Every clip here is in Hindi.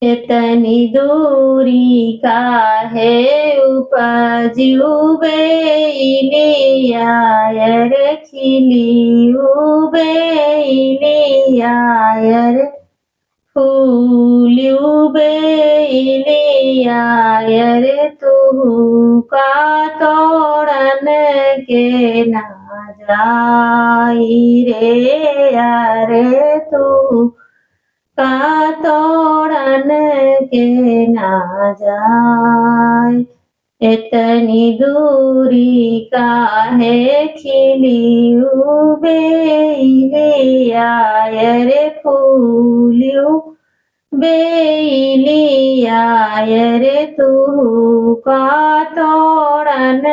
इतनी दूरी काहे उपजुबे इलियायर खिलियुबे इलियायर फूल्युबे इलियायर तुहु का तोड़न के ना जाई रे यारे तू का तोड़न के ना जाए। इतनी दूरी काहे खिलियुबे इलियायर फूल्यु बेलियायर तू का तोड़न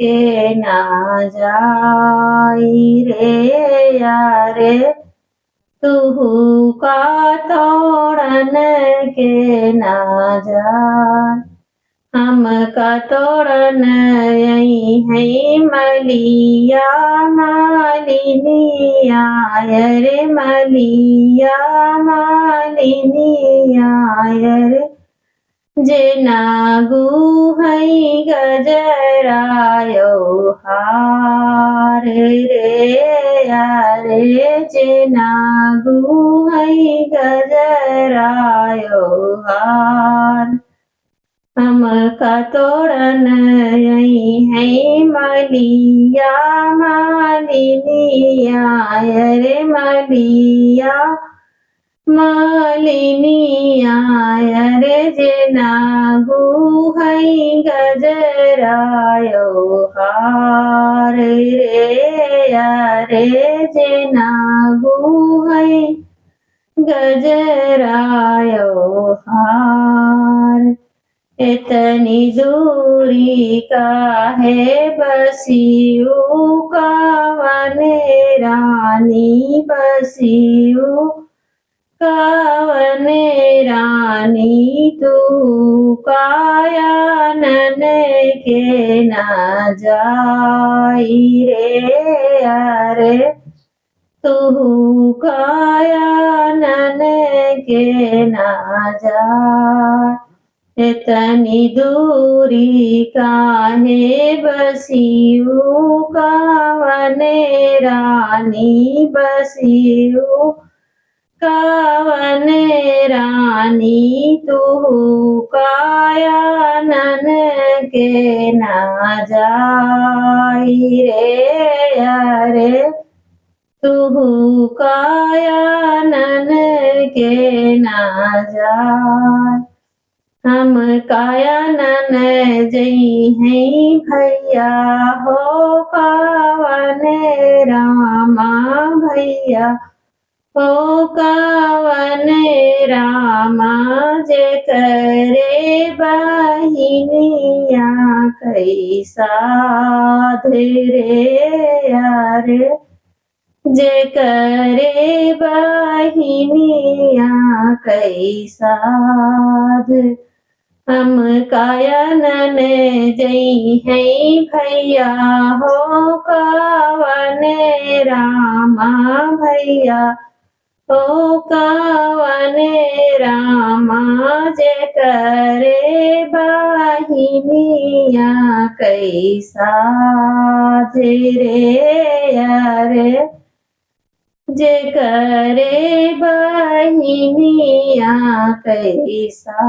के ना जाई रे यारे तुहु का तोड़न के ना जाए। हम का तोड़न यही है मलिया मालिनिया रे मलिया मालिनिया रे जे नागू है गजरायो हार रे यारे जे नागू है गजरायो हार। हम का तोड़न यही है मलिया मालिनिया रे मलिया मालिनिया रे जे नागू है गजरायो हार रे यारे जे नागू है गजरायो हार। इतनी दूरी काहे बसियु कावने रानी बसियु कावने रानी तू कायानन के ना जाई रे यारे तू कायानन के ना जाई। इतनी दूरी काहे बसियु कावने रानी बसियु कावने रानी तू कायानन के ना जाई रे यारे तू कायानन के ना जाई। हम कायानन जई हैं भैया हो कावने रामा भैया हो कावने रामा जे करे बहिनिया कैसा रे यारे जे करे बहिनिया कैसा हम कायानन जई हैं भैया हो कावने रामा भैया हो कावने रामा जे करे बहिनिया कैसा रे यारे जे करे बहिनिया कैसा